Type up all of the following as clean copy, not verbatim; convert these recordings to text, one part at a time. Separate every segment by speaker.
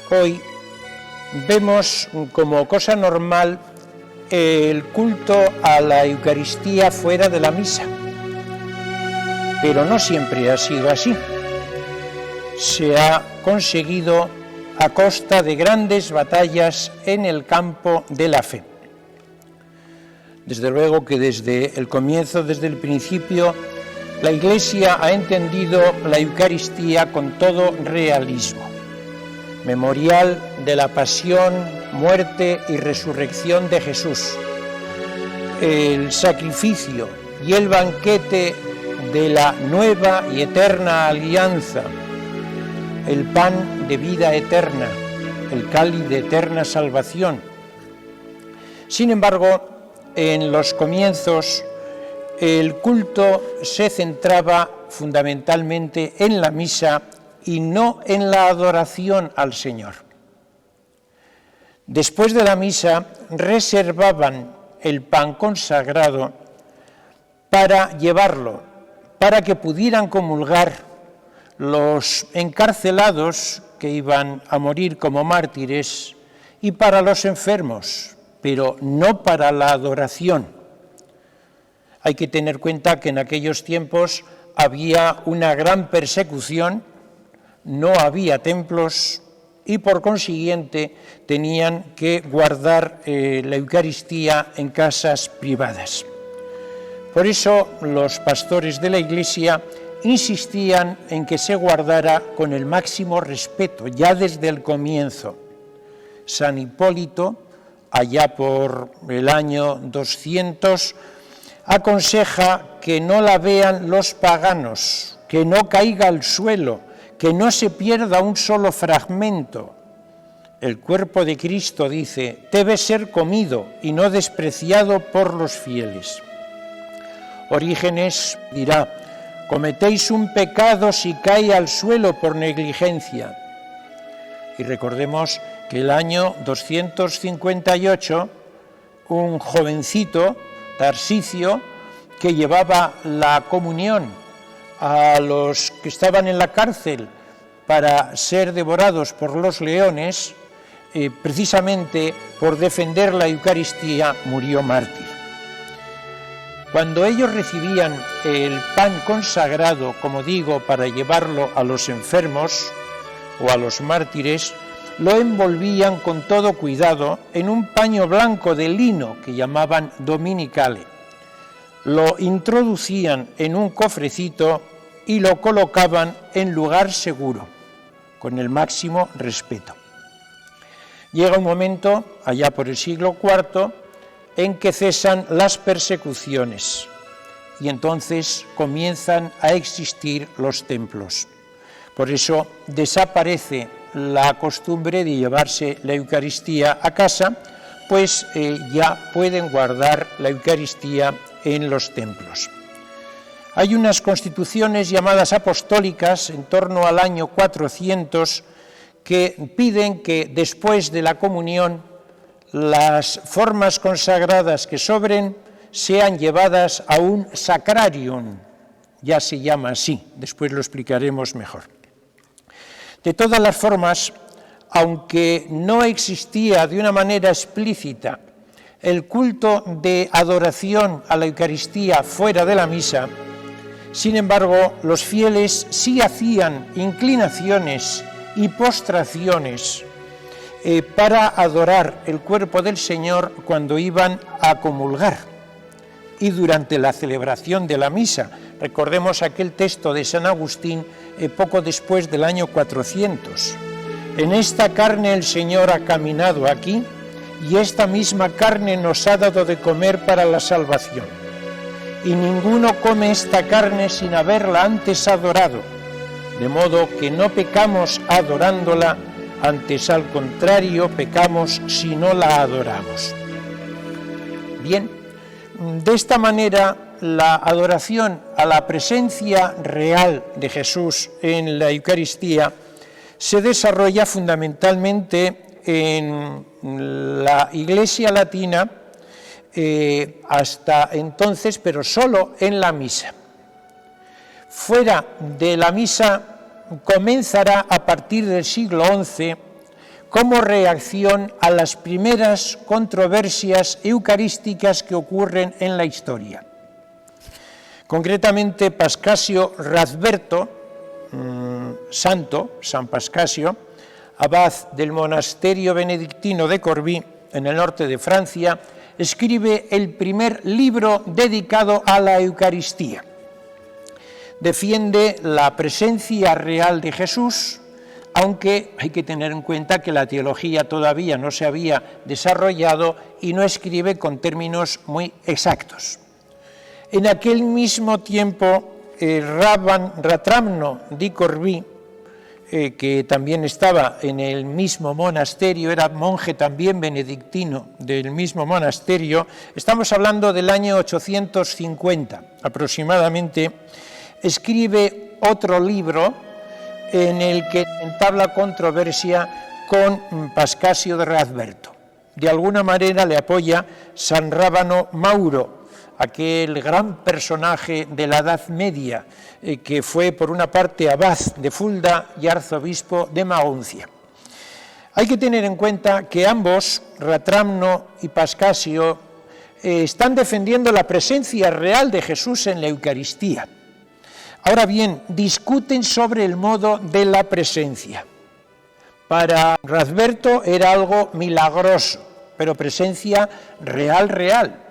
Speaker 1: hoy vemos como cosa normal el culto a la Eucaristía fuera de la misa. Pero no siempre ha sido así. Se ha conseguido a costa de grandes batallas en el campo de la fe. Desde luego que desde el comienzo, desde el principio, la Iglesia ha entendido la Eucaristía con todo realismo. Memorial de la pasión, muerte y resurrección de Jesús. El sacrificio y el banquete de la nueva y eterna alianza. El pan de vida eterna, el cáliz de eterna salvación. Sin embargo, en los comienzos, el culto se centraba fundamentalmente en la misa y no en la adoración al Señor. Después de la misa, reservaban el pan consagrado para llevarlo, para que pudieran comulgar los encarcelados que iban a morir como mártires y para los enfermos, pero no para la adoración. Hay que tener cuenta que en aquellos tiempos había una gran persecución, no había templos y por consiguiente tenían que guardar la Eucaristía en casas privadas. Por eso los pastores de la Iglesia insistían en que se guardara con el máximo respeto, ya desde el comienzo. San Hipólito, allá por el año 200, aconseja que no la vean los paganos, que no caiga al suelo, que no se pierda un solo fragmento. El cuerpo de Cristo, dice, debe ser comido y no despreciado por los fieles. Orígenes dirá: cometéis un pecado si cae al suelo por negligencia. Y recordemos que el año 258, un jovencito, Tarsicio, que llevaba la comunión a los que estaban en la cárcel para ser devorados por los leones, precisamente por defender la Eucaristía, murió mártir. Cuando ellos recibían el pan consagrado, como digo, para llevarlo a los enfermos o a los mártires, lo envolvían con todo cuidado en un paño blanco de lino que llamaban dominicale. Lo introducían en un cofrecito y lo colocaban en lugar seguro, con el máximo respeto. Llega un momento, allá por el siglo IV, en que cesan las persecuciones y entonces comienzan a existir los templos. Por eso desaparece la costumbre de llevarse la Eucaristía a casa, pues ya pueden guardar la Eucaristía en los templos. Hay unas constituciones llamadas apostólicas en torno al año 400 que piden que después de la comunión las formas consagradas que sobren sean llevadas a un sacrarium, ya se llama así, después lo explicaremos mejor. De todas las formas, aunque no existía de una manera explícita el culto de adoración a la Eucaristía fuera de la misa, sin embargo, los fieles sí hacían inclinaciones y postraciones para adorar el cuerpo del Señor cuando iban a comulgar y durante la celebración de la misa. Recordemos aquel texto de San Agustín poco después del año 400. En esta carne el Señor ha caminado aquí y esta misma carne nos ha dado de comer para la salvación. Y ninguno come esta carne sin haberla antes adorado, de modo que no pecamos adorándola, antes al contrario pecamos si no la adoramos. Bien, de esta manera la adoración a la presencia real de Jesús en la Eucaristía se desarrolla fundamentalmente en la Iglesia latina hasta entonces, pero solo en la misa. Fuera de la misa comenzará a partir del siglo XI, como reacción a las primeras controversias eucarísticas que ocurren en la historia. Concretamente, Pascasio Radberto, San Pascasio, abad del monasterio benedictino de Corbie, en el norte de Francia, escribe el primer libro dedicado a la Eucaristía. Defiende la presencia real de Jesús, aunque hay que tener en cuenta que la teología todavía no se había desarrollado y no escribe con términos muy exactos. En aquel mismo tiempo, Rabban Ratramno di Corbie, que también estaba en el mismo monasterio, era monje también benedictino del mismo monasterio, estamos hablando del año 850 aproximadamente, escribe otro libro en el que entabla controversia con Pascasio de Radberto. De alguna manera le apoya San Rábano Mauro, aquel gran personaje de la Edad Media, que fue por una parte abad de Fulda y arzobispo de Maguncia. Hay que tener en cuenta que ambos, Ratramno y Pascasio, están defendiendo la presencia real de Jesús en la Eucaristía. Ahora bien, discuten sobre el modo de la presencia. Para Radberto era algo milagroso, pero presencia real.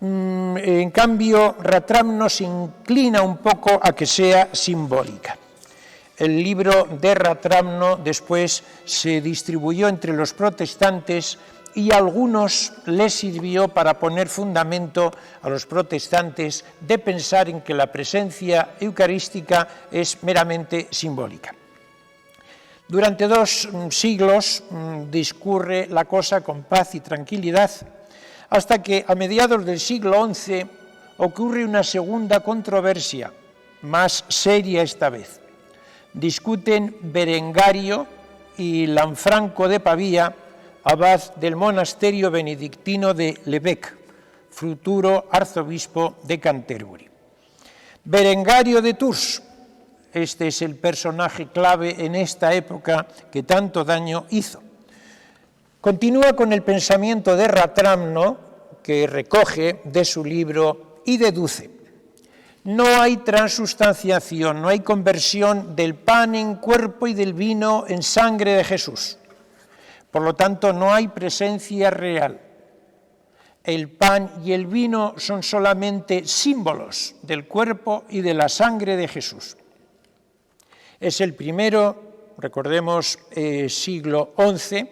Speaker 1: En cambio, Ratramno se inclina un poco a que sea simbólica. El libro de Ratramno después se distribuyó entre los protestantes y a algunos les sirvió para poner fundamento a los protestantes de pensar en que la presencia eucarística es meramente simbólica. Durante 2 siglos discurre la cosa con paz y tranquilidad, hasta que a mediados del siglo XI ocurre una segunda controversia, más seria esta vez. Discuten Berengario y Lanfranco de Pavía, abad del monasterio benedictino de Lebec, futuro arzobispo de Canterbury. Berengario de Tours, este es el personaje clave en esta época que tanto daño hizo. Continúa con el pensamiento de Ratramno, que recoge de su libro y deduce: no hay transustanciación, no hay conversión del pan en cuerpo y del vino en sangre de Jesús. Por lo tanto, no hay presencia real. El pan y el vino son solamente símbolos del cuerpo y de la sangre de Jesús. Es el primero, recordemos, siglo XI,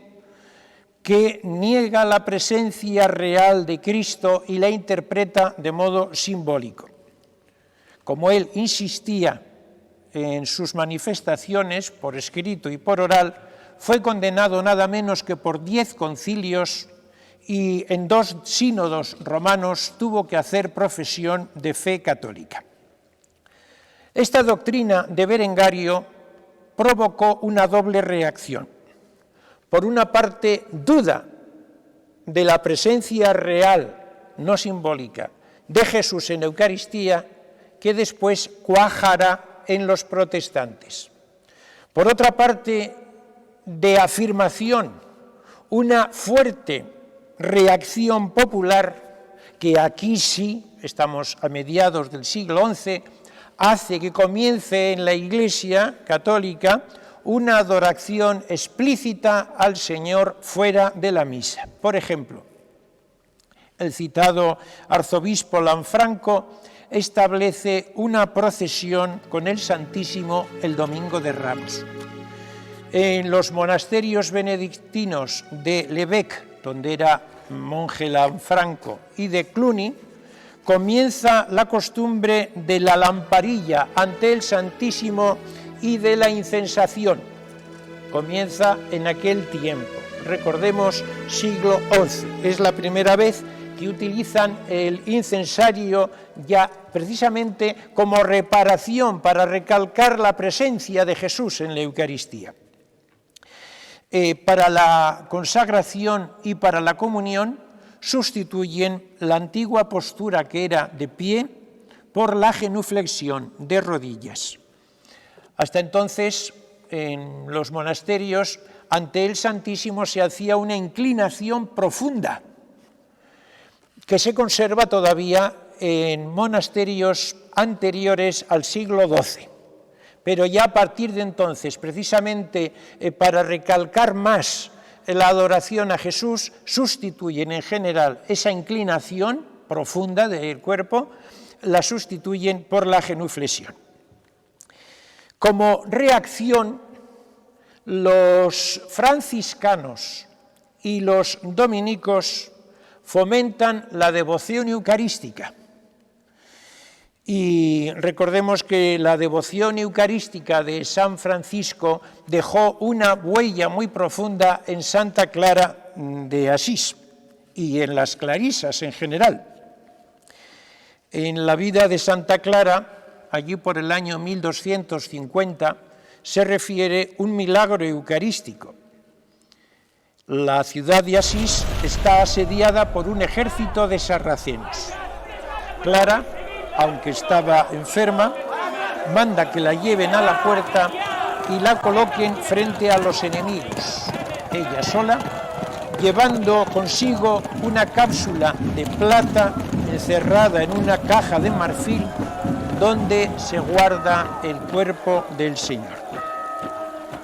Speaker 1: que niega la presencia real de Cristo y la interpreta de modo simbólico. Como él insistía en sus manifestaciones, por escrito y por oral, fue condenado nada menos que por 10 concilios y en 2 sínodos romanos tuvo que hacer profesión de fe católica. Esta doctrina de Berengario provocó una doble reacción. Por una parte, duda de la presencia real, no simbólica, de Jesús en Eucaristía, que después cuajará en los protestantes. Por otra parte, de afirmación, una fuerte reacción popular, que aquí sí, estamos a mediados del siglo XI, hace que comience en la Iglesia católica una adoración explícita al Señor fuera de la misa. Por ejemplo, el citado arzobispo Lanfranco establece una procesión con el Santísimo el Domingo de Ramos. En los monasterios benedictinos de Lebec, donde era monje Lanfranco, y de Cluny, comienza la costumbre de la lamparilla ante el Santísimo y de la incensación. Comienza en aquel tiempo. Recordemos, siglo XI. Es la primera vez que utilizan el incensario ya precisamente como reparación para recalcar la presencia de Jesús en la Eucaristía. Para la consagración y para la comunión sustituyen la antigua postura que era de pie por la genuflexión de rodillas. Hasta entonces, en los monasterios ante el Santísimo se hacía una inclinación profunda, que se conserva todavía en monasterios anteriores al siglo XII. Pero ya a partir de entonces, precisamente para recalcar más la adoración a Jesús, sustituyen en general esa inclinación profunda del cuerpo, la sustituyen por la genuflexión. Como reacción, los franciscanos y los dominicos fomentan la devoción eucarística. Y recordemos que la devoción eucarística de San Francisco dejó una huella muy profunda en Santa Clara de Asís y en las clarisas en general. En la vida de Santa Clara, allí por el año 1250, se refiere un milagro eucarístico. La ciudad de Asís está asediada por un ejército de sarracenos. Clara, aunque estaba enferma, manda que la lleven a la puerta y la coloquen frente a los enemigos, ella sola, llevando consigo una cápsula de plata encerrada en una caja de marfil donde se guarda el cuerpo del Señor.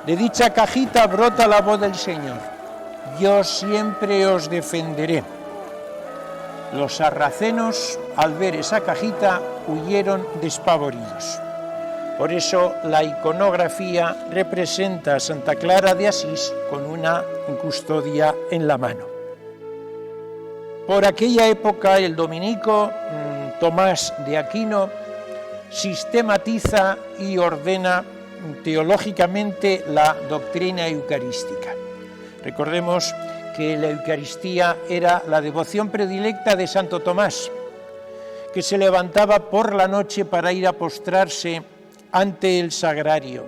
Speaker 1: De dicha cajita brota la voz del Señor: yo siempre os defenderé. Los sarracenos, al ver esa cajita, huyeron despavoridos. Por eso la iconografía representa a Santa Clara de Asís con una custodia en la mano. Por aquella época el dominico Tomás de Aquino sistematiza y ordena teológicamente la doctrina eucarística. Recordemos que la Eucaristía era la devoción predilecta de Santo Tomás, que se levantaba por la noche para ir a postrarse ante el sagrario,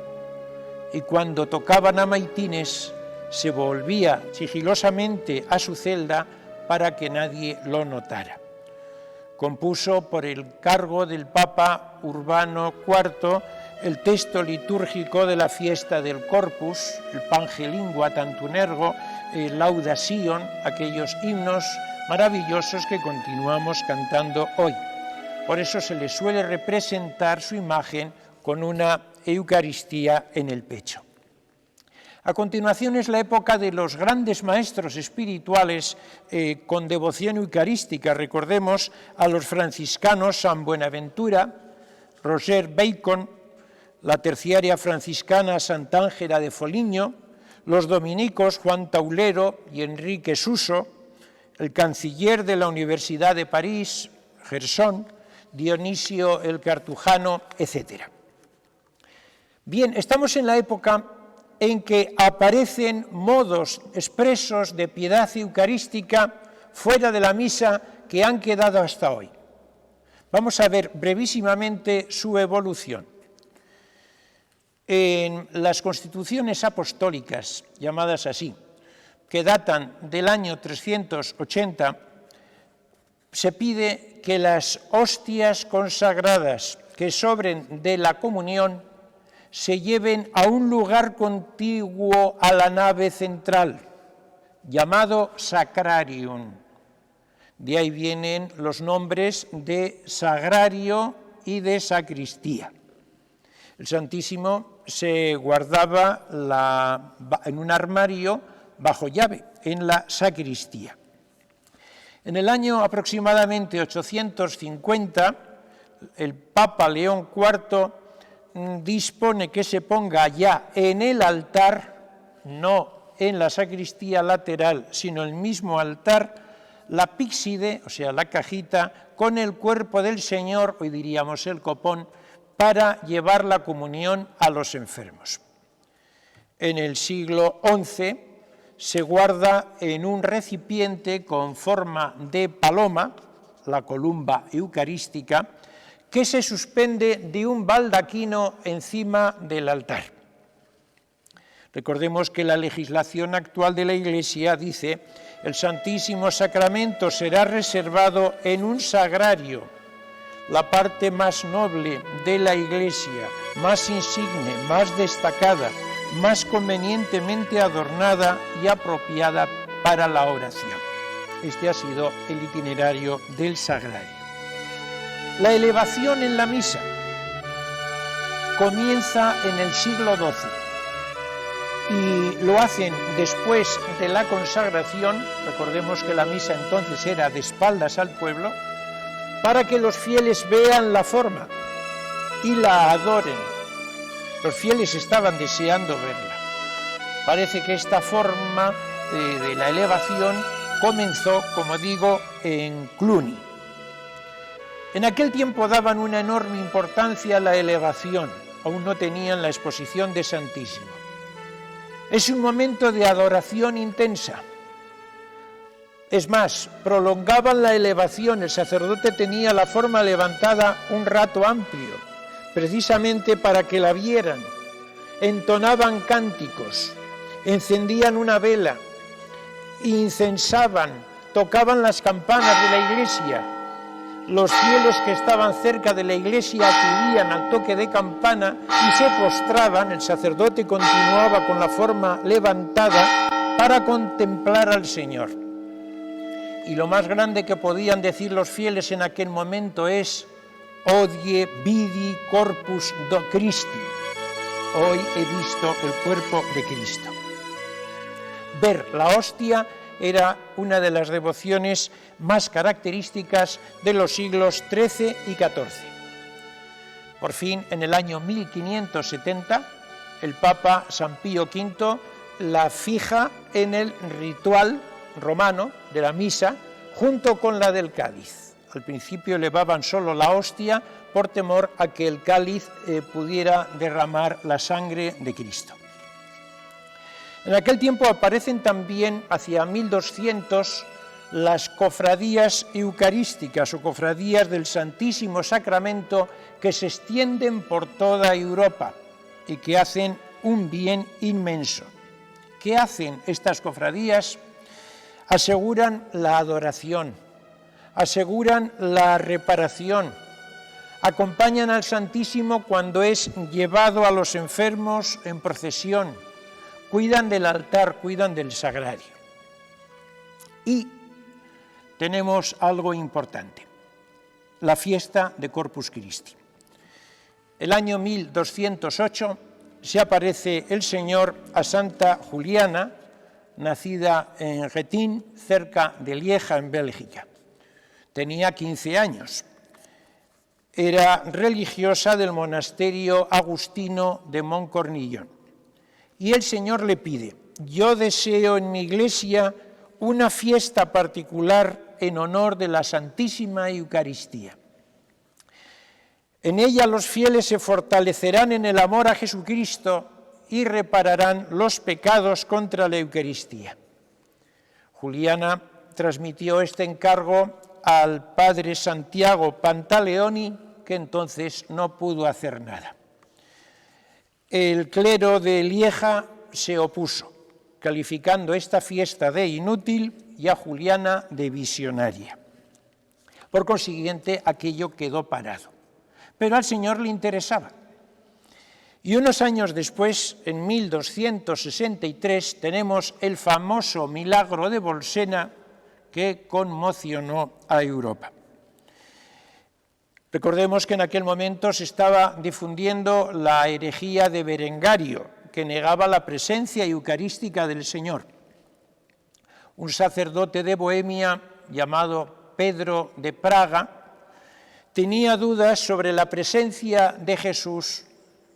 Speaker 1: y cuando tocaban a maitines se volvía sigilosamente a su celda para que nadie lo notara. Compuso por el cargo del Papa Urbano IV el texto litúrgico de la fiesta del Corpus, el Pange Lingua Tantum Ergo, el Lauda Sion, aquellos himnos maravillosos que continuamos cantando hoy. Por eso se le suele representar su imagen con una Eucaristía en el pecho. A continuación es la época de los grandes maestros espirituales con devoción eucarística. Recordemos a los franciscanos San Buenaventura, Roger Bacon, la terciaria franciscana Santa Ángela de Foligno, los dominicos Juan Taulero y Enrique Suso, el canciller de la Universidad de París, Gerson, Dionisio el Cartujano, etc. Bien, estamos en la época en que aparecen modos expresos de piedad eucarística fuera de la misa que han quedado hasta hoy. Vamos a ver brevísimamente su evolución. En las constituciones apostólicas, llamadas así, que datan del año 380, se pide que las hostias consagradas que sobren de la comunión se lleven a un lugar contiguo a la nave central, llamado sacrarium. De ahí vienen los nombres de sagrario y de sacristía. El Santísimo se guardaba en un armario bajo llave, en la sacristía. En el año aproximadamente 850, el Papa León IV dispone que se ponga ya en el altar, no en la sacristía lateral, sino el mismo altar, la píxide, o sea, la cajita, con el cuerpo del Señor, hoy diríamos el copón, para llevar la comunión a los enfermos. En el siglo XI se guarda en un recipiente con forma de paloma, la columba eucarística, que se suspende de un baldaquino encima del altar. Recordemos que la legislación actual de la Iglesia dice: el Santísimo Sacramento será reservado en un sagrario, la parte más noble de la Iglesia, más insigne, más destacada, más convenientemente adornada y apropiada para la oración. Este ha sido el itinerario del sagrario. La elevación en la misa comienza en el siglo XII y lo hacen después de la consagración. Recordemos que la misa entonces era de espaldas al pueblo, para que los fieles vean la forma y la adoren. Los fieles estaban deseando verla. Parece que esta forma de la elevación comenzó, como digo, en Cluny. En aquel tiempo daban una enorme importancia a la elevación, aún no tenían la exposición de Santísimo. Es un momento de adoración intensa. Es más, prolongaban la elevación, el sacerdote tenía la forma levantada un rato amplio, precisamente para que la vieran. Entonaban cánticos, encendían una vela, incensaban, tocaban las campanas de la iglesia. Los fieles que estaban cerca de la iglesia acudían al toque de campana y se postraban. El sacerdote continuaba con la forma levantada para contemplar al Señor. Y lo más grande que podían decir los fieles en aquel momento es: Hodie vidi corpus Christi. Hoy he visto el cuerpo de Cristo. Ver la hostia era una de las devociones más características de los siglos XIII y XIV. Por fin, en el año 1570, el Papa San Pío V la fija en el ritual romano de la misa, junto con la del cáliz. Al principio elevaban solo la hostia por temor a que el cáliz pudiera derramar la sangre de Cristo. En aquel tiempo aparecen también, hacia 1200, las cofradías eucarísticas o cofradías del Santísimo Sacramento, que se extienden por toda Europa y que hacen un bien inmenso. ¿Qué hacen estas cofradías? Aseguran la adoración, aseguran la reparación, acompañan al Santísimo cuando es llevado a los enfermos en procesión, cuidan del altar, cuidan del sagrario. Y tenemos algo importante, la fiesta de Corpus Christi. El año 1208 se aparece el Señor a Santa Juliana, nacida en Gethín, cerca de Lieja, en Bélgica. Tenía 15 años. Era religiosa del monasterio agustino de Montcornillon. Y el Señor le pide: yo deseo en mi iglesia una fiesta particular en honor de la Santísima Eucaristía. En ella los fieles se fortalecerán en el amor a Jesucristo y repararán los pecados contra la Eucaristía. Juliana transmitió este encargo al padre Santiago Pantaleoni, que entonces no pudo hacer nada. El clero de Lieja se opuso, calificando esta fiesta de inútil y a Juliana de visionaria. Por consiguiente, aquello quedó parado. Pero al Señor le interesaba. Y unos años después, en 1263, tenemos el famoso milagro de Bolsena que conmocionó a Europa. Recordemos que en aquel momento se estaba difundiendo la herejía de Berengario, que negaba la presencia eucarística del Señor. Un sacerdote de Bohemia llamado Pedro de Praga tenía dudas sobre la presencia de Jesús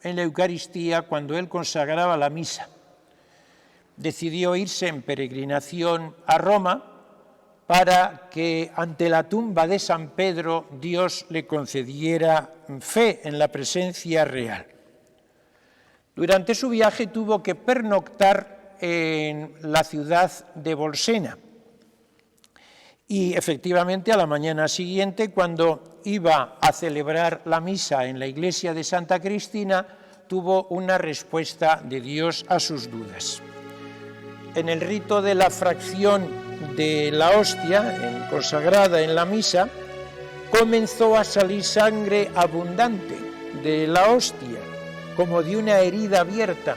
Speaker 1: en la Eucaristía cuando él consagraba la misa. Decidió irse en peregrinación a Roma para que ante la tumba de San Pedro Dios le concediera fe en la presencia real. Durante su viaje tuvo que pernoctar en la ciudad de Bolsena. Y efectivamente a la mañana siguiente, cuando iba a celebrar la misa en la iglesia de Santa Cristina, tuvo una respuesta de Dios a sus dudas. En el rito de la fracción de la hostia, consagrada en la misa, comenzó a salir sangre abundante de la hostia, como de una herida abierta,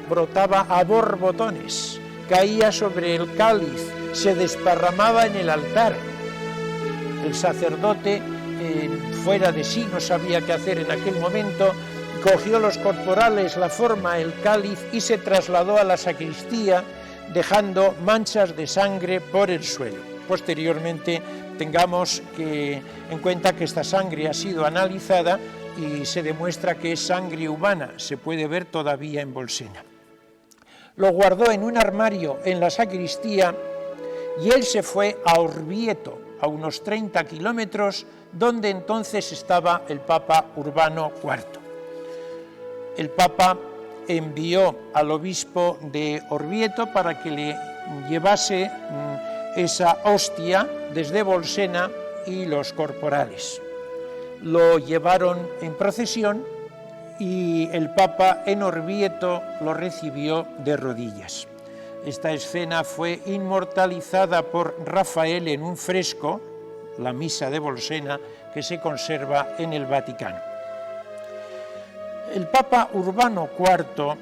Speaker 1: brotaba a borbotones, caía sobre el cáliz, se desparramaba en el altar. El sacerdote, fuera de sí, no sabía qué hacer en aquel momento, cogió los corporales, la forma, el cáliz y se trasladó a la sacristía, dejando manchas de sangre por el suelo. Posteriormente, tengamos en cuenta que esta sangre ha sido analizada y se demuestra que es sangre humana, se puede ver todavía en Bolsena. Lo guardó en un armario en la sacristía y él se fue a Orvieto, a unos 30 kilómetros, donde entonces estaba el Papa Urbano IV. El Papa envió al obispo de Orvieto para que le llevase esa hostia desde Bolsena y los corporales. Lo llevaron en procesión y el Papa en Orvieto lo recibió de rodillas. Esta escena fue inmortalizada por Rafael en un fresco, la Misa de Bolsena, que se conserva en el Vaticano. El Papa Urbano IV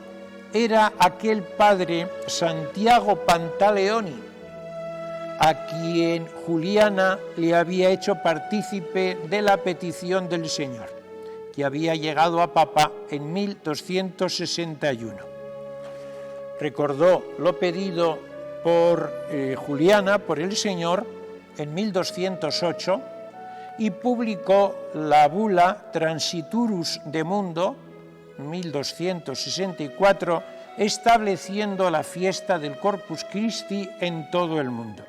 Speaker 1: era aquel padre Santiago Pantaleoni, a quien Juliana le había hecho partícipe de la petición del Señor, que había llegado a Papa en 1261. Recordó lo pedido por Juliana, por el Señor, en 1208 y publicó la bula Transiturus de Mundo, 1264, estableciendo la fiesta del Corpus Christi en todo el mundo.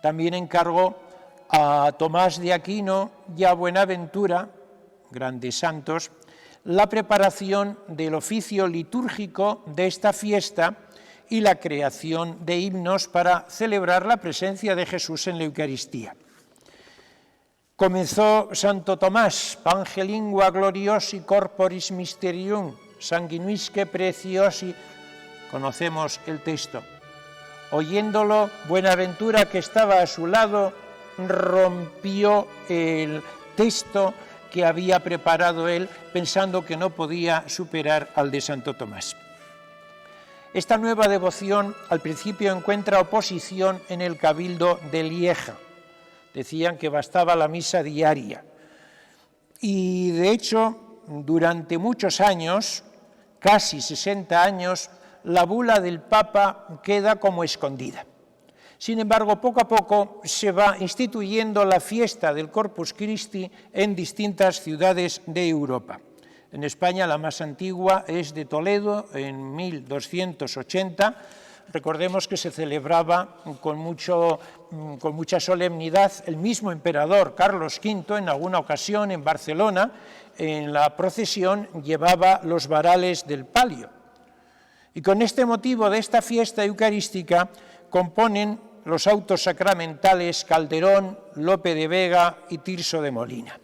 Speaker 1: También encargó a Tomás de Aquino y a Buenaventura, grandes santos, la preparación del oficio litúrgico de esta fiesta y la creación de himnos para celebrar la presencia de Jesús en la Eucaristía. Comenzó Santo Tomás, Pange lingua gloriosi corporis mysterium, sanguinisque preciosi. Conocemos el texto. Oyéndolo, Buenaventura, que estaba a su lado, rompió el texto que había preparado él, pensando que no podía superar al de Santo Tomás. Esta nueva devoción al principio encuentra oposición en el Cabildo de Lieja. Decían que bastaba la misa diaria. Y de hecho, durante muchos años, casi 60 años, la bula del Papa queda como escondida. Sin embargo, poco a poco se va instituyendo la fiesta del Corpus Christi en distintas ciudades de Europa. En España la más antigua es de Toledo, en 1280. Recordemos que se celebraba con mucha solemnidad. El mismo emperador Carlos V, en alguna ocasión en Barcelona, en la procesión llevaba los varales del palio. Y con este motivo de esta fiesta eucarística componen los autos sacramentales Calderón, Lope de Vega y Tirso de Molina.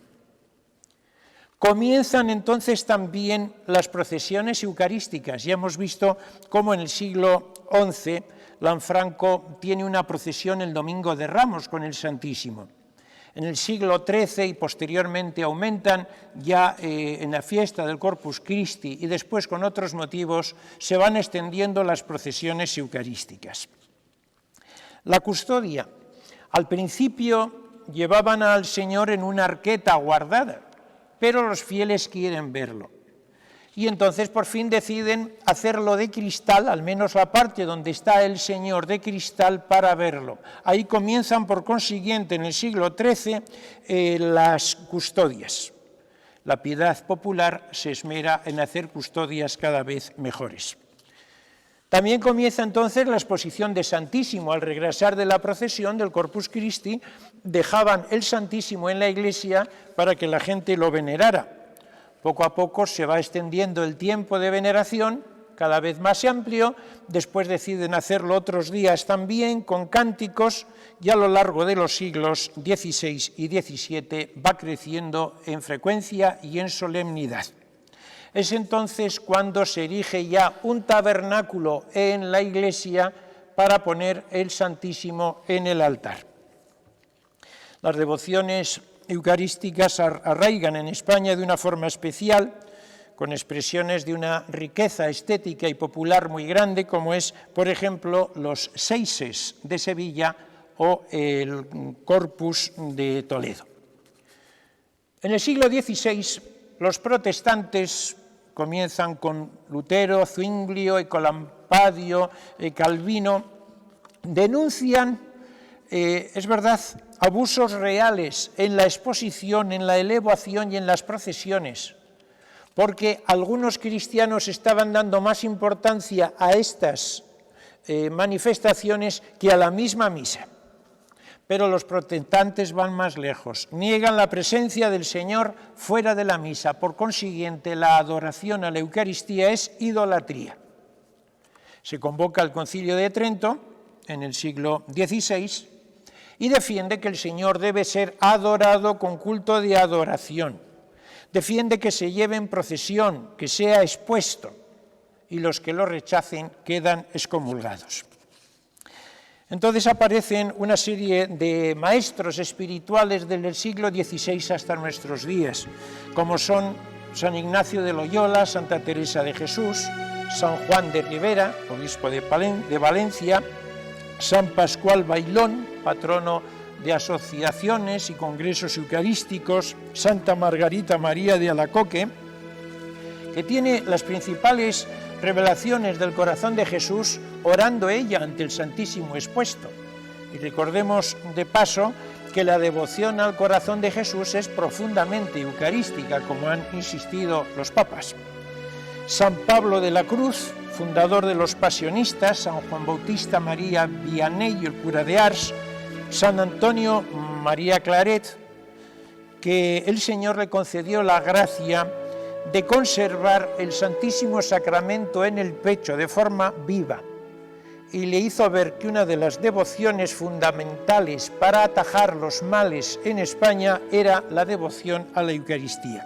Speaker 1: Comienzan entonces también las procesiones eucarísticas. Ya hemos visto cómo en el siglo XI Lanfranco tiene una procesión el Domingo de Ramos con el Santísimo. En el siglo XIII y posteriormente aumentan ya en la fiesta del Corpus Christi y después con otros motivos se van extendiendo las procesiones eucarísticas. La custodia. Al principio llevaban al Señor en una arqueta guardada, pero los fieles quieren verlo. Y entonces por fin deciden hacerlo de cristal, al menos la parte donde está el Señor de cristal, para verlo. Ahí comienzan, por consiguiente, en el siglo XIII, las custodias. La piedad popular se esmera en hacer custodias cada vez mejores. También comienza entonces la exposición de Santísimo. Al regresar de la procesión del Corpus Christi, dejaban el Santísimo en la iglesia para que la gente lo venerara. Poco a poco se va extendiendo el tiempo de veneración, cada vez más amplio. Después deciden hacerlo otros días también, con cánticos, y a lo largo de los siglos XVI y XVII va creciendo en frecuencia y en solemnidad. Es entonces cuando se erige ya un tabernáculo en la iglesia para poner el Santísimo en el altar. Las devociones eucarísticas arraigan en España de una forma especial, con expresiones de una riqueza estética y popular muy grande, como es, por ejemplo, los Seises de Sevilla o el Corpus de Toledo. En el siglo XVI, los protestantes comienzan con Lutero, Zwinglio, Ecolampadio, Calvino, denuncian, es verdad, abusos reales en la exposición, en la elevación y en las procesiones, porque algunos cristianos estaban dando más importancia a estas manifestaciones que a la misma misa. Pero los protestantes van más lejos, niegan la presencia del Señor fuera de la misa, por consiguiente la adoración a la Eucaristía es idolatría. Se convoca el Concilio de Trento en el siglo XVI y defiende que el Señor debe ser adorado con culto de adoración, defiende que se lleve en procesión, que sea expuesto, y los que lo rechacen quedan excomulgados. Entonces aparecen una serie de maestros espirituales desde el siglo XVI hasta nuestros días, como son San Ignacio de Loyola, Santa Teresa de Jesús, San Juan de Ribera, obispo de Valencia, San Pascual Bailón, patrono de asociaciones y congresos eucarísticos, Santa Margarita María de Alacoque, que tiene las principales revelaciones del corazón de Jesús, orando ella ante el Santísimo expuesto. Y recordemos de paso que la devoción al corazón de Jesús es profundamente eucarística, como han insistido los papas. San Pablo de la Cruz, fundador de los pasionistas, San Juan Bautista María Vianney, el cura de Ars, San Antonio María Claret, que el Señor le concedió la gracia de conservar el Santísimo Sacramento en el pecho de forma viva, y le hizo ver que una de las devociones fundamentales para atajar los males en España era la devoción a la Eucaristía.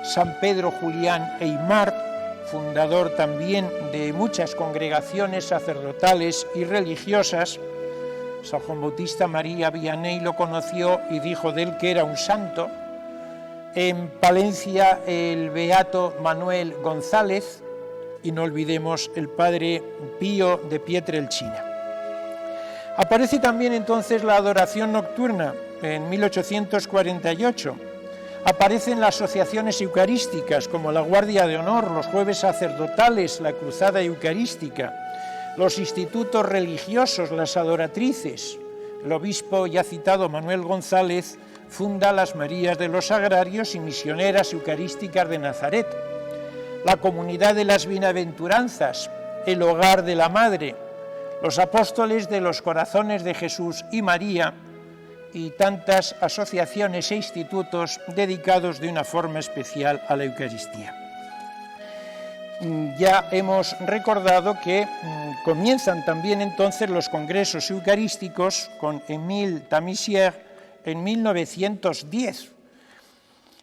Speaker 1: San Pedro Julián Eymar, fundador también de muchas congregaciones sacerdotales y religiosas, San Juan Bautista María Vianney lo conoció y dijo de él que era un santo. En Palencia, el beato Manuel González, y no olvidemos el padre Pío de Pietrelcina. Aparece también entonces la adoración nocturna en 1848. Aparecen las asociaciones eucarísticas como la Guardia de Honor, los jueves sacerdotales, la Cruzada Eucarística, los institutos religiosos, las adoratrices. El obispo ya citado Manuel González funda las Marías de los Agrarios y Misioneras Eucarísticas de Nazaret, la Comunidad de las Bienaventuranzas, el Hogar de la Madre, los Apóstoles de los Corazones de Jesús y María, y tantas asociaciones e institutos dedicados de una forma especial a la Eucaristía. Ya hemos recordado que comienzan también entonces los congresos eucarísticos con Émile Tamisier en 1910.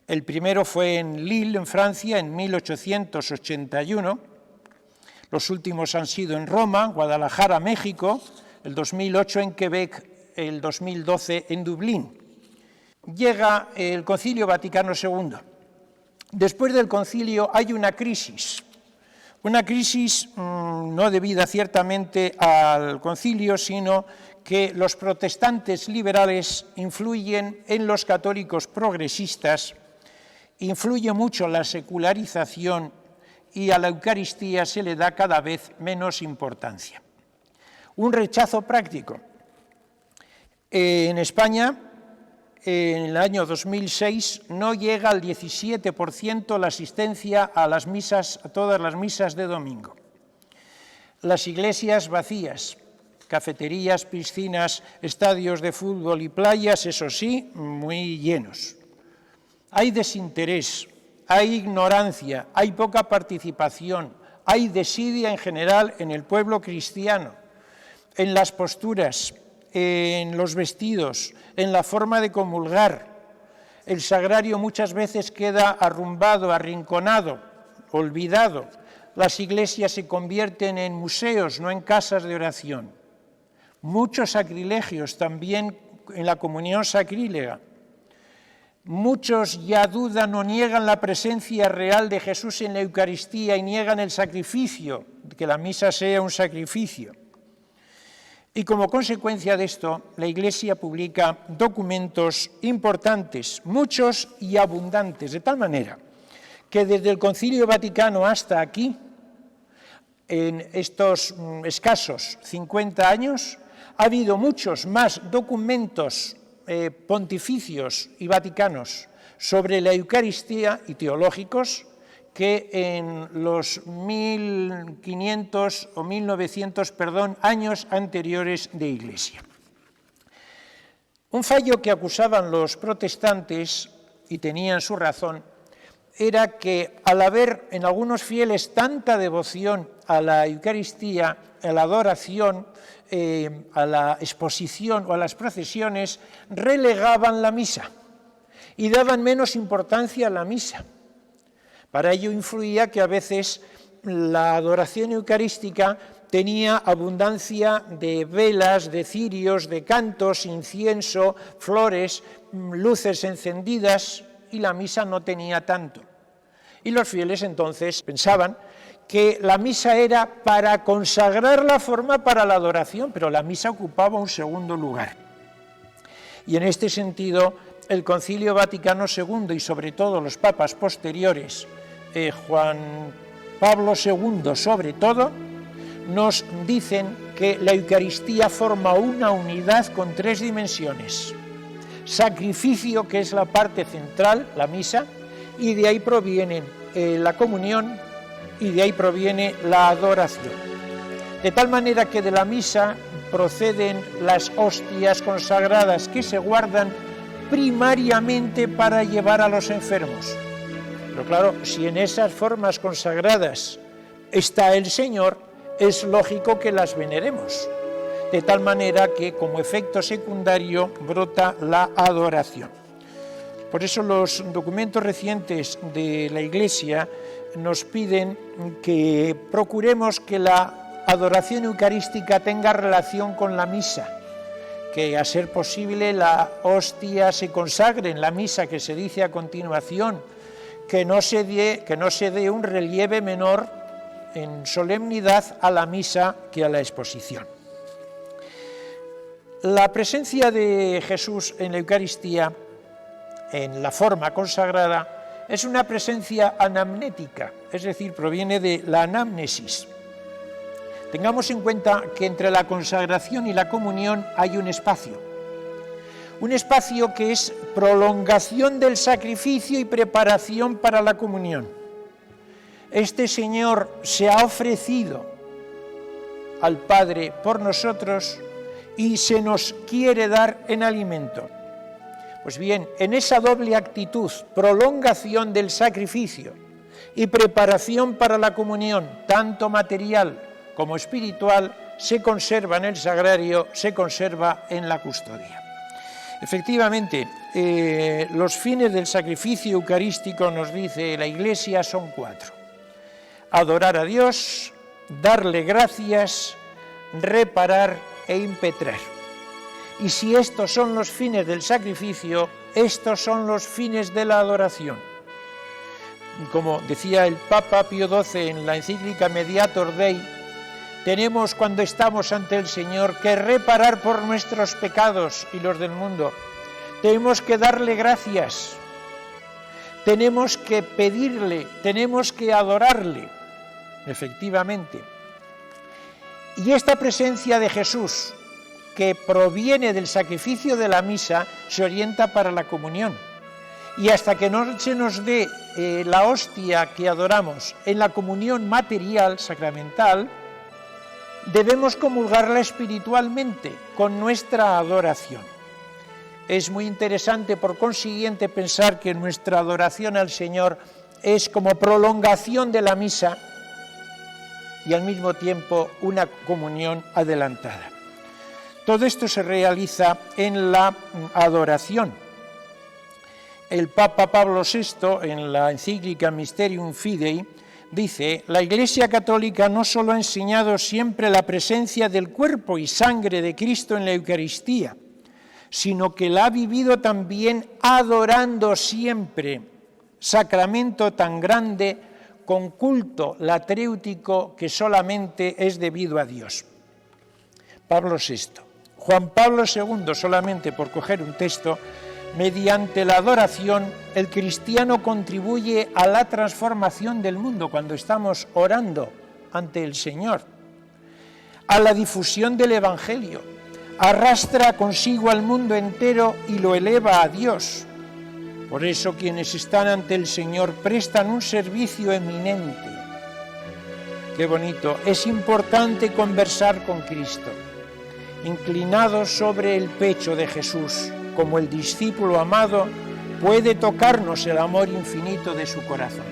Speaker 1: El primero fue en Lille, en Francia, en 1881. Los últimos han sido en Roma, Guadalajara, México, el 2008 en Quebec, el 2012 en Dublín. Llega el Concilio Vaticano II. Después del concilio hay una crisis no debida ciertamente al concilio, sino que los protestantes liberales influyen en los católicos progresistas, influye mucho la secularización y a la Eucaristía se le da cada vez menos importancia. Un rechazo práctico. En España, en el año 2006, no llega al 17% la asistencia a las misas, a todas las misas de domingo. Las iglesias vacías, cafeterías, piscinas, estadios de fútbol y playas, eso sí, muy llenos. Hay desinterés, hay ignorancia, hay poca participación, hay desidia en general en el pueblo cristiano, en las posturas, en los vestidos, en la forma de comulgar. El sagrario muchas veces queda arrumbado, arrinconado, olvidado. Las iglesias se convierten en museos, no en casas de oración. Muchos sacrilegios también en la comunión sacrílega. Muchos ya dudan o niegan la presencia real de Jesús en la Eucaristía y niegan el sacrificio, que la misa sea un sacrificio. Y como consecuencia de esto, la Iglesia publica documentos importantes, muchos y abundantes, de tal manera que desde el Concilio Vaticano hasta aquí, en estos escasos 50 años, ha habido muchos más documentos pontificios y vaticanos sobre la Eucaristía y teológicos que en los 1500 o 1900, años anteriores de Iglesia. Un fallo que acusaban los protestantes, y tenían su razón, era que al haber en algunos fieles tanta devoción a la Eucaristía, a la adoración, a la exposición o a las procesiones, relegaban la misa y daban menos importancia a la misa. Para ello influía que a veces la adoración eucarística tenía abundancia de velas, de cirios, de cantos, incienso, flores, luces encendidas, y la misa no tenía tanto. Y los fieles entonces pensaban que la misa era para consagrar la forma para la adoración, pero la misa ocupaba un segundo lugar. Y en este sentido, el Concilio Vaticano II y sobre todo los papas posteriores, Juan Pablo II sobre todo, nos dicen que la Eucaristía forma una unidad con tres dimensiones. Sacrificio, que es la parte central, la misa, y de ahí provienen la comunión, y de ahí proviene la adoración. De tal manera que de la misa proceden las hostias consagradas que se guardan primariamente para llevar a los enfermos. Pero claro, si en esas formas consagradas está el Señor, es lógico que las veneremos. De tal manera que como efecto secundario brota la adoración. Por eso los documentos recientes de la Iglesia nos piden que procuremos que la adoración eucarística tenga relación con la misa, que a ser posible la hostia se consagre en la misa que se dice a continuación, que no se dé un relieve menor en solemnidad a la misa que a la exposición. La presencia de Jesús en la Eucaristía, en la forma consagrada, es una presencia anamnética, es decir, proviene de la anamnesis. Tengamos en cuenta que entre la consagración y la comunión hay un espacio que es prolongación del sacrificio y preparación para la comunión. Este Señor se ha ofrecido al Padre por nosotros y se nos quiere dar en alimento. Pues bien, en esa doble actitud, prolongación del sacrificio y preparación para la comunión, tanto material como espiritual, se conserva en el sagrario, se conserva en la custodia. Efectivamente, los fines del sacrificio eucarístico, nos dice la Iglesia, son 4. Adorar a Dios, darle gracias, reparar e impetrar. Y si estos son los fines del sacrificio, estos son los fines de la adoración. Como decía el Papa Pío XII en la encíclica Mediator Dei, tenemos cuando estamos ante el Señor que reparar por nuestros pecados y los del mundo. Tenemos que darle gracias, tenemos que pedirle, tenemos que adorarle, efectivamente. Y esta presencia de Jesús, que proviene del sacrificio de la misa, se orienta para la comunión. Y hasta que no se nos dé la hostia que adoramos en la comunión material, sacramental, debemos comulgarla espiritualmente con nuestra adoración. Es muy interesante, por consiguiente, pensar que nuestra adoración al Señor es como prolongación de la misa y al mismo tiempo una comunión adelantada. Todo esto se realiza en la adoración. El Papa Pablo VI, en la encíclica Mysterium Fidei, dice: la Iglesia Católica no solo ha enseñado siempre la presencia del cuerpo y sangre de Cristo en la Eucaristía, sino que la ha vivido también adorando siempre, sacramento tan grande, con culto latréutico que solamente es debido a Dios. Pablo VI. Juan Pablo II, solamente por coger un texto, mediante la adoración, el cristiano contribuye a la transformación del mundo cuando estamos orando ante el Señor, a la difusión del Evangelio, arrastra consigo al mundo entero y lo eleva a Dios. Por eso quienes están ante el Señor prestan un servicio eminente. Qué bonito, es importante conversar con Cristo, inclinados sobre el pecho de Jesús, como el discípulo amado puede tocarnos el amor infinito de su corazón.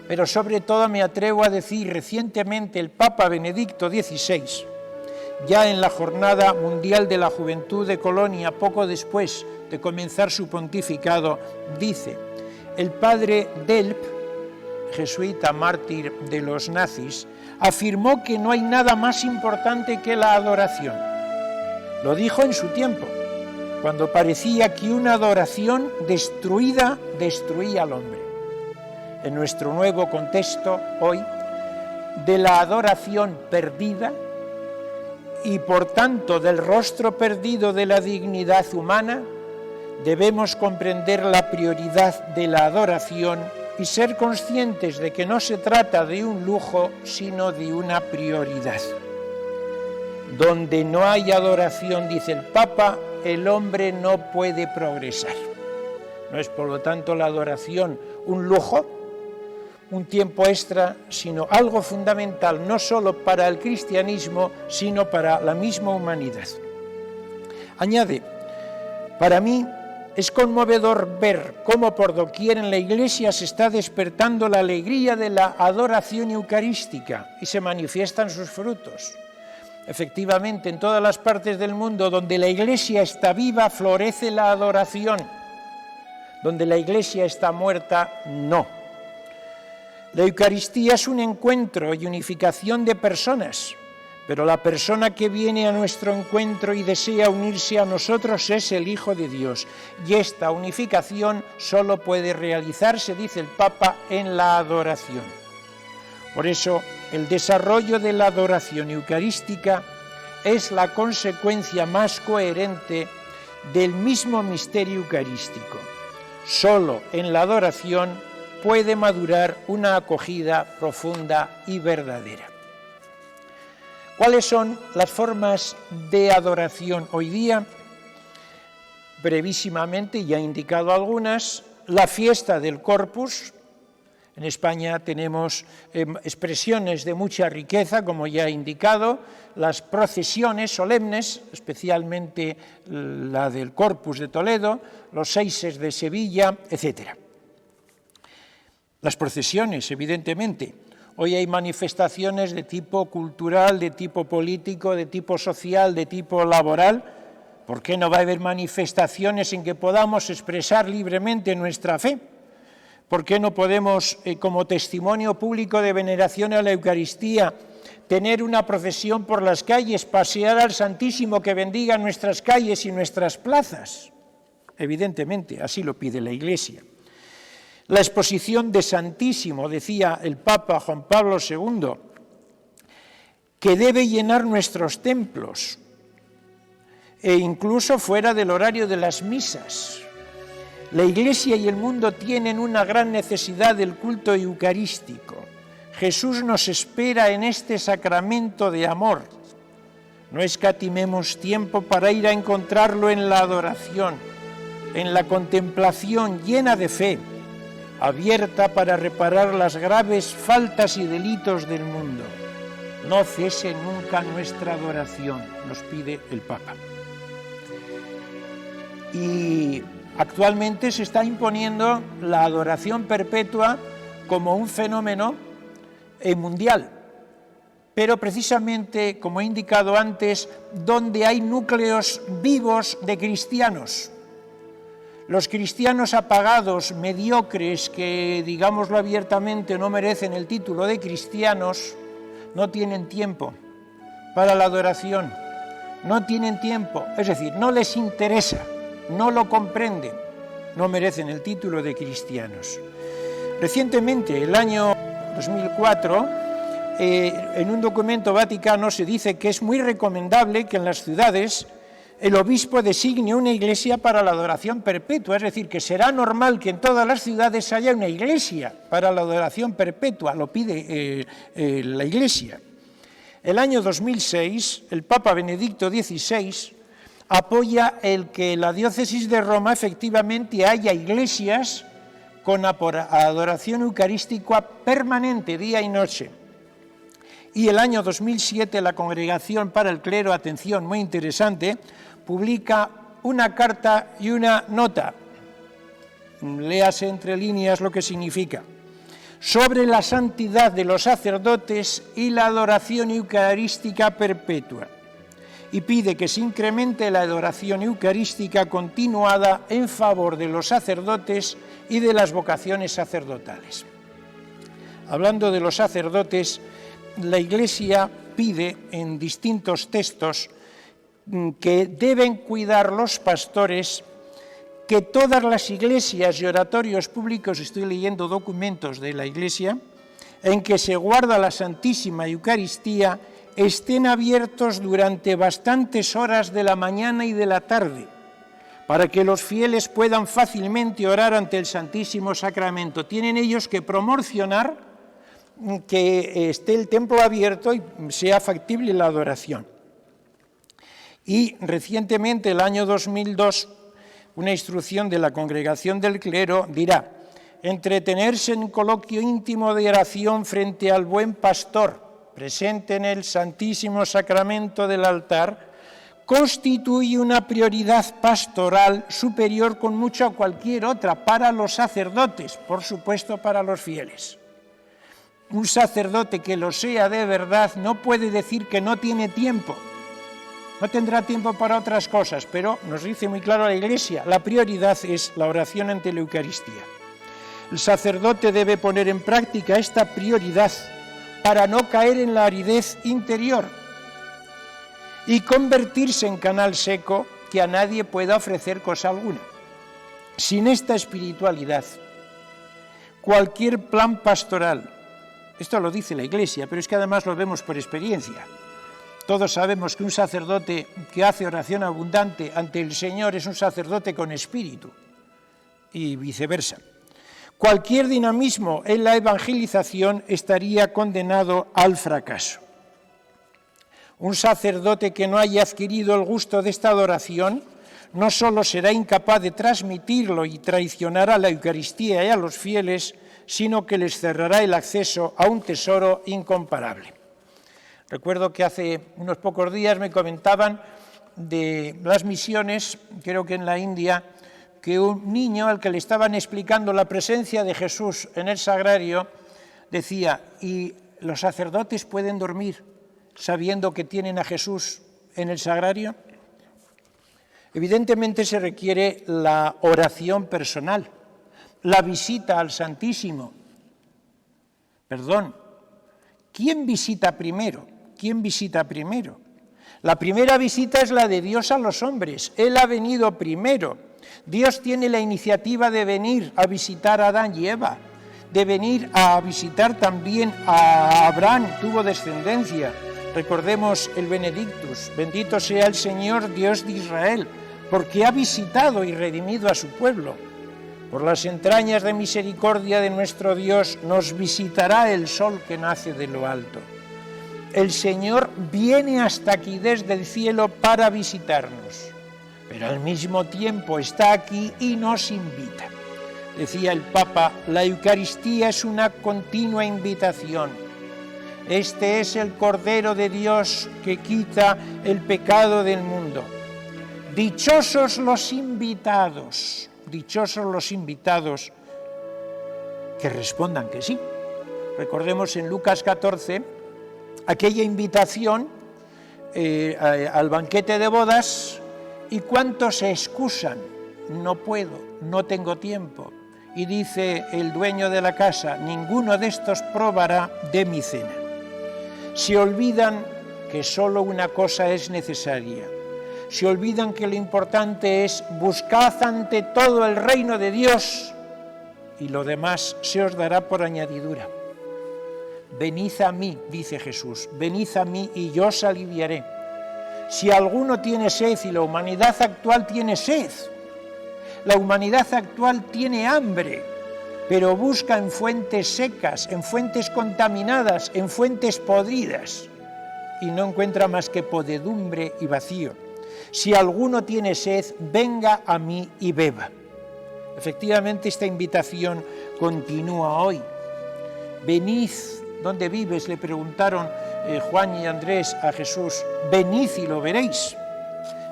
Speaker 1: Pero sobre todo me atrevo a decir, recientemente el Papa Benedicto XVI, ya en la Jornada Mundial de la Juventud de Colonia, poco después de comenzar su pontificado, dice: el padre Delp, jesuita mártir de los nazis, afirmó que no hay nada más importante que la adoración. Lo dijo en su tiempo, cuando parecía que una adoración destruida destruía al hombre. En nuestro nuevo contexto hoy, de la adoración perdida y por tanto del rostro perdido de la dignidad humana, debemos comprender la prioridad de la adoración y ser conscientes de que no se trata de un lujo, sino de una prioridad. Donde no hay adoración, dice el Papa, el hombre no puede progresar. No es, por lo tanto, la adoración un lujo, un tiempo extra, sino algo fundamental, no solo para el cristianismo, sino para la misma humanidad. Añade: para mí es conmovedor ver cómo por doquier en la Iglesia se está despertando la alegría de la adoración eucarística y se manifiestan sus frutos. Efectivamente, en todas las partes del mundo donde la Iglesia está viva, florece la adoración. Donde la Iglesia está muerta, no. La Eucaristía es un encuentro y unificación de personas, pero la persona que viene a nuestro encuentro y desea unirse a nosotros es el Hijo de Dios. Y esta unificación solo puede realizarse, dice el Papa, en la adoración. Por eso, el desarrollo de la adoración eucarística es la consecuencia más coherente del mismo misterio eucarístico. Solo en la adoración puede madurar una acogida profunda y verdadera. ¿Cuáles son las formas de adoración hoy día? Brevísimamente, ya he indicado algunas: la fiesta del Corpus. En España tenemos expresiones de mucha riqueza, como ya he indicado, las procesiones solemnes, especialmente la del Corpus de Toledo, los seises de Sevilla, etc. Las procesiones, evidentemente. Hoy hay manifestaciones de tipo cultural, de tipo político, de tipo social, de tipo laboral. ¿Por qué no va a haber manifestaciones en que podamos expresar libremente nuestra fe? ¿Por qué no podemos, como testimonio público de veneración a la Eucaristía, tener una procesión por las calles, pasear al Santísimo que bendiga nuestras calles y nuestras plazas? Evidentemente, así lo pide la Iglesia. La exposición de Santísimo, decía el Papa Juan Pablo II, que debe llenar nuestros templos, e incluso fuera del horario de las misas. La Iglesia y el mundo tienen una gran necesidad del culto eucarístico. Jesús nos espera en este sacramento de amor. No escatimemos tiempo para ir a encontrarlo en la adoración, en la contemplación llena de fe, abierta para reparar las graves faltas y delitos del mundo. No cese nunca nuestra adoración, nos pide el Papa. Y actualmente se está imponiendo la adoración perpetua como un fenómeno mundial, pero precisamente, como he indicado antes, donde hay núcleos vivos de cristianos. Los cristianos apagados, mediocres, que, digámoslo abiertamente, no merecen el título de cristianos, no tienen tiempo para la adoración no tienen tiempo, es decir, no les interesa, no lo comprenden, no merecen el título de cristianos. Recientemente, el año 2004, en un documento vaticano se dice que es muy recomendable que en las ciudades el obispo designe una iglesia para la adoración perpetua, es decir, que será normal que en todas las ciudades haya una iglesia para la adoración perpetua, lo pide la iglesia. El año 2006, el Papa Benedicto XVI apoya el que la diócesis de Roma efectivamente haya iglesias con adoración eucarística permanente, día y noche. Y el año 2007 la Congregación para el Clero, atención, muy interesante, publica una carta y una nota, léase entre líneas lo que significa, sobre la santidad de los sacerdotes y la adoración eucarística perpetua, y pide que se incremente la adoración eucarística continuada en favor de los sacerdotes y de las vocaciones sacerdotales. Hablando de los sacerdotes, la Iglesia pide en distintos textos que deben cuidar los pastores, que todas las iglesias y oratorios públicos, estoy leyendo documentos de la Iglesia, en que se guarda la Santísima Eucaristía, estén abiertos durante bastantes horas de la mañana y de la tarde, para que los fieles puedan fácilmente orar ante el Santísimo Sacramento. Tienen ellos que promocionar que esté el templo abierto y sea factible la adoración. Y recientemente, el año 2002, una instrucción de la Congregación del Clero dirá: entretenerse en coloquio íntimo de oración frente al buen pastor, presente en el Santísimo Sacramento del altar, constituye una prioridad pastoral superior con mucho a cualquier otra para los sacerdotes, por supuesto para los fieles. Un sacerdote que lo sea de verdad no puede decir que no tiene tiempo. No tendrá tiempo para otras cosas, pero nos dice muy claro la Iglesia, la prioridad es la oración ante la Eucaristía. El sacerdote debe poner en práctica esta prioridad para no caer en la aridez interior y convertirse en canal seco que a nadie pueda ofrecer cosa alguna. Sin esta espiritualidad, cualquier plan pastoral, esto lo dice la Iglesia, pero es que además lo vemos por experiencia. Todos sabemos que un sacerdote que hace oración abundante ante el Señor es un sacerdote con espíritu y viceversa. Cualquier dinamismo en la evangelización estaría condenado al fracaso. Un sacerdote que no haya adquirido el gusto de esta adoración no solo será incapaz de transmitirlo y traicionará la Eucaristía y a los fieles, sino que les cerrará el acceso a un tesoro incomparable. Recuerdo que hace unos pocos días me comentaban de las misiones, creo que en la India, que un niño al que le estaban explicando la presencia de Jesús en el sagrario decía: ¿y los sacerdotes pueden dormir sabiendo que tienen a Jesús en el sagrario? Evidentemente se requiere la oración personal, la visita al Santísimo. Perdón, ¿quién visita primero? ¿Quién visita primero? La primera visita es la de Dios a los hombres. Él ha venido primero. Dios tiene la iniciativa de venir a visitar a Adán y Eva, de venir a visitar también a Abraham, tuvo descendencia. Recordemos el Benedictus: bendito sea el Señor Dios de Israel, porque ha visitado y redimido a su pueblo. Por las entrañas de misericordia de nuestro Dios nos visitará el sol que nace de lo alto. El Señor viene hasta aquí desde el cielo para visitarnos, pero al mismo tiempo está aquí y nos invita. Decía el Papa, la Eucaristía es una continua invitación. Este es el Cordero de Dios que quita el pecado del mundo. Dichosos los invitados que respondan que sí. Recordemos en Lucas 14 aquella invitación al banquete de bodas, y cuántos se excusan: no puedo, no tengo tiempo. Y dice el dueño de la casa: ninguno de estos probará de mi cena. Se olvidan que solo una cosa es necesaria. Se olvidan que lo importante es buscad ante todo el reino de Dios y lo demás se os dará por añadidura. Venid a mí, dice Jesús, venid a mí y yo os aliviaré. Si alguno tiene sed, y la humanidad actual tiene sed, la humanidad actual tiene hambre, pero busca en fuentes secas, en fuentes contaminadas, en fuentes podridas, y no encuentra más que podredumbre y vacío. Si alguno tiene sed, venga a mí y beba. Efectivamente, esta invitación continúa hoy. Venid, ¿dónde vives?, le preguntaron Juan y Andrés a Jesús. Venid y lo veréis.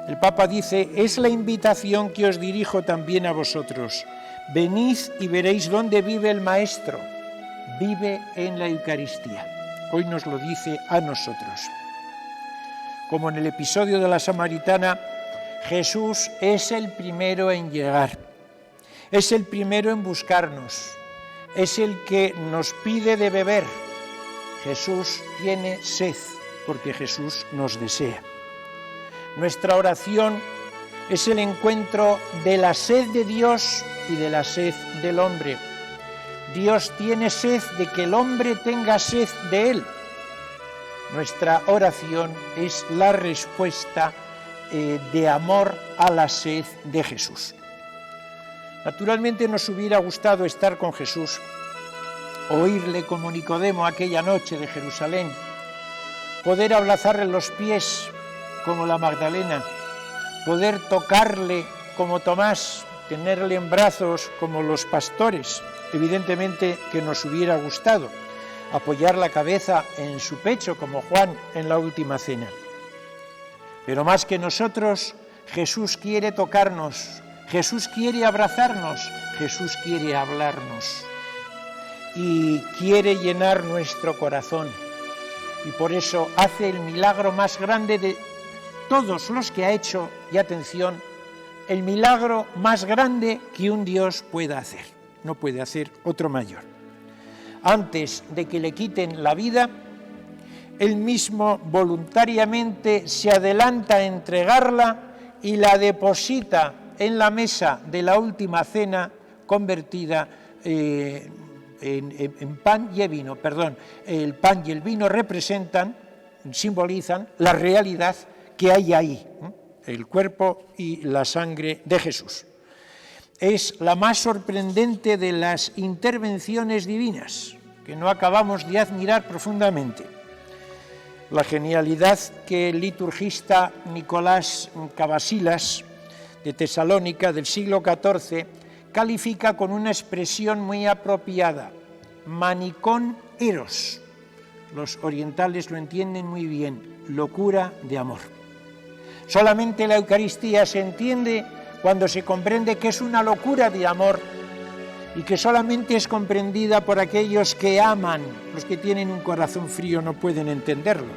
Speaker 1: El Papa dice, es la invitación que os dirijo también a vosotros. Venid y veréis dónde vive el Maestro. Vive en la Eucaristía. Hoy nos lo dice a nosotros. Como en el episodio de la Samaritana, Jesús es el primero en llegar. Es el primero en buscarnos. Es el que nos pide de beber. Jesús tiene sed, porque Jesús nos desea. Nuestra oración es el encuentro de la sed de Dios y de la sed del hombre. Dios tiene sed de que el hombre tenga sed de Él. Nuestra oración es la respuesta de amor a la sed de Jesús. Naturalmente nos hubiera gustado estar con Jesús, oírle como Nicodemo aquella noche de Jerusalén, poder abrazarle los pies como la Magdalena, poder tocarle como Tomás, tenerle en brazos como los pastores. Evidentemente que nos hubiera gustado apoyar la cabeza en su pecho como Juan en la última cena. Pero más que nosotros, Jesús quiere tocarnos, Jesús quiere abrazarnos, Jesús quiere hablarnos y quiere llenar nuestro corazón. Y por eso hace el milagro más grande de todos los que ha hecho, y atención, el milagro más grande que un Dios pueda hacer. No puede hacer otro mayor. Antes de que le quiten la vida, Él mismo voluntariamente se adelanta a entregarla y la deposita en la mesa de la última cena convertida en pan y vino. El pan y el vino simbolizan la realidad que hay ahí, el cuerpo y la sangre de Jesús. Es la más sorprendente de las intervenciones divinas, que no acabamos de admirar profundamente. La genialidad que el liturgista Nicolás Cavasilas, de Tesalónica, del siglo XIV, califica con una expresión muy apropiada, manicón eros. Los orientales lo entienden muy bien, locura de amor. Solamente la Eucaristía se entiende cuando se comprende que es una locura de amor y que solamente es comprendida por aquellos que aman. Los que tienen un corazón frío no pueden entenderlo.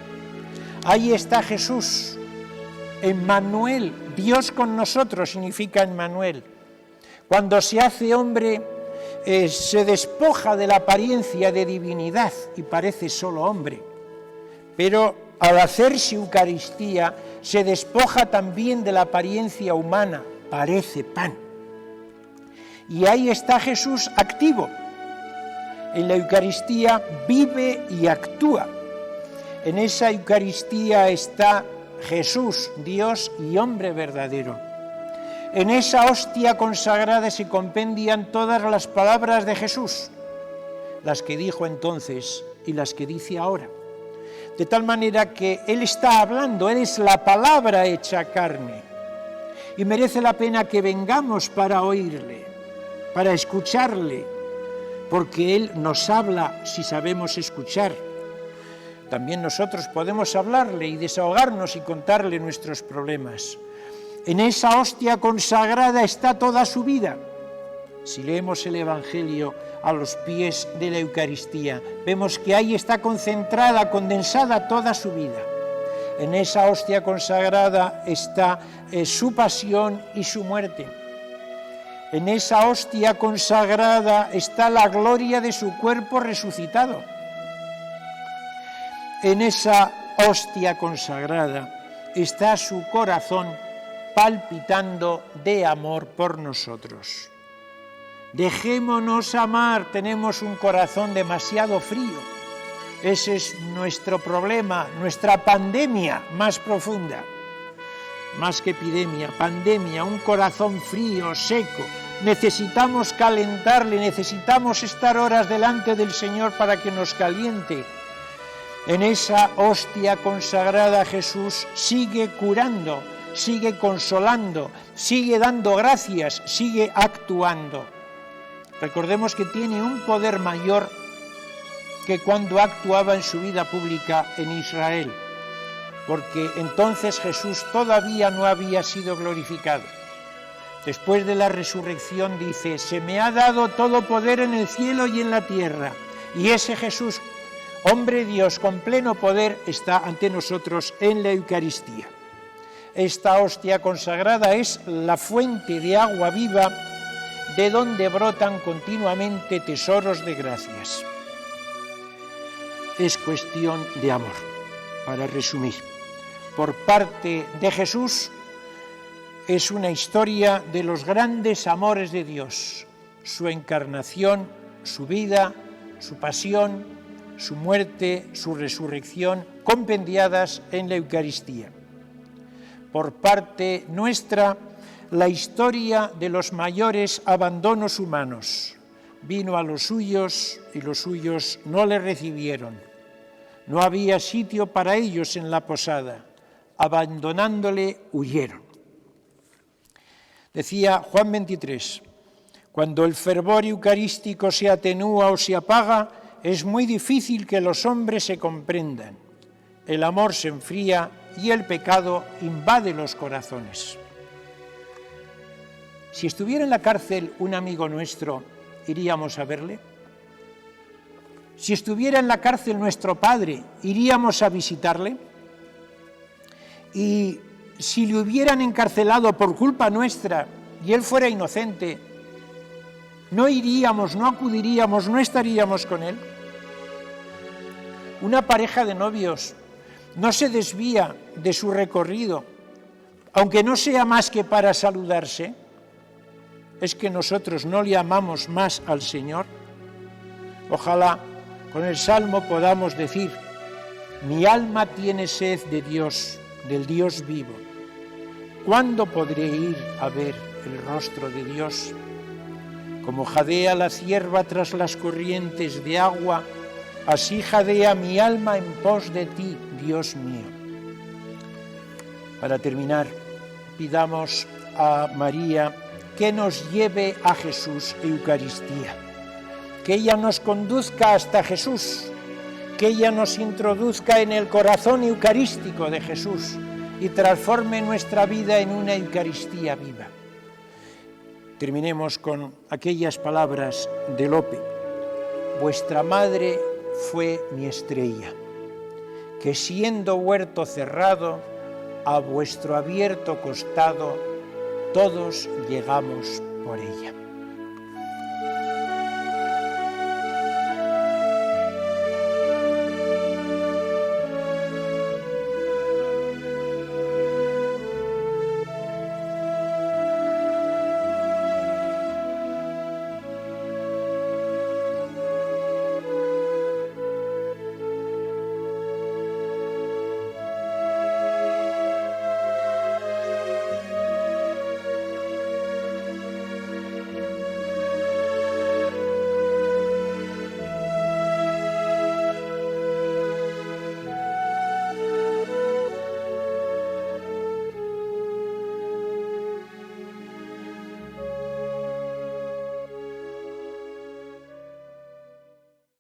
Speaker 1: Ahí está Jesús, Emmanuel, Dios con nosotros significa Emmanuel. Cuando se hace hombre, se despoja de la apariencia de divinidad y parece solo hombre. Pero al hacerse Eucaristía, se despoja también de la apariencia humana, parece pan. Y ahí está Jesús activo. En la Eucaristía vive y actúa. En esa Eucaristía está Jesús, Dios y hombre verdadero. En esa hostia consagrada se compendian todas las palabras de Jesús, las que dijo entonces y las que dice ahora. De tal manera que Él está hablando, Él es la palabra hecha carne. Y merece la pena que vengamos para oírle, para escucharle, porque Él nos habla si sabemos escuchar. También nosotros podemos hablarle y desahogarnos y contarle nuestros problemas. En esa hostia consagrada está toda su vida. Si leemos el Evangelio a los pies de la Eucaristía, vemos que ahí está concentrada, condensada toda su vida. En esa hostia consagrada está su pasión y su muerte. En esa hostia consagrada está la gloria de su cuerpo resucitado. En esa hostia consagrada está su corazón palpitando de amor por nosotros. Dejémonos amar, tenemos un corazón demasiado frío. Ese es nuestro problema, nuestra pandemia más profunda. Más que epidemia, pandemia, un corazón frío, seco. Necesitamos calentarle, necesitamos estar horas delante del Señor para que nos caliente. En esa hostia consagrada Jesús sigue curando, sigue consolando, sigue dando gracias, sigue actuando. Recordemos que tiene un poder mayor que cuando actuaba en su vida pública en Israel, porque entonces Jesús todavía no había sido glorificado. Después de la resurrección dice, se me ha dado todo poder en el cielo y en la tierra. Y ese Jesús, hombre Dios con pleno poder, está ante nosotros en la Eucaristía. Esta hostia consagrada es la fuente de agua viva de donde brotan continuamente tesoros de gracias. Es cuestión de amor, para resumir. Por parte de Jesús, es una historia de los grandes amores de Dios, su encarnación, su vida, su pasión, su muerte, su resurrección, compendiadas en la Eucaristía. Por parte nuestra, la historia de los mayores abandonos humanos. Vino a los suyos y los suyos no le recibieron. No había sitio para ellos en la posada. Abandonándole, huyeron. Decía Juan 23, cuando el fervor eucarístico se atenúa o se apaga, es muy difícil que los hombres se comprendan. El amor se enfría y el pecado invade los corazones. Si estuviera en la cárcel un amigo nuestro, ¿iríamos a verle? Si estuviera en la cárcel nuestro padre, ¿iríamos a visitarle? Y si le hubieran encarcelado por culpa nuestra y él fuera inocente, ¿no iríamos, no acudiríamos, no estaríamos con él? Una pareja de novios no se desvía de su recorrido, aunque no sea más que para saludarse. ¿Es que nosotros no le amamos más al Señor? Ojalá con el Salmo podamos decir, mi alma tiene sed de Dios, del Dios vivo. ¿Cuándo podré ir a ver el rostro de Dios? Como jadea la cierva tras las corrientes de agua, así jadea mi alma en pos de ti, Dios mío. Para terminar, pidamos a María que nos lleve a Jesús Eucaristía, que ella nos conduzca hasta Jesús, que ella nos introduzca en el corazón eucarístico de Jesús y transforme nuestra vida en una Eucaristía viva. Terminemos con aquellas palabras de Lope. Vuestra madre fue mi estrella, que siendo huerto cerrado, a vuestro abierto costado, todos llegamos por ella.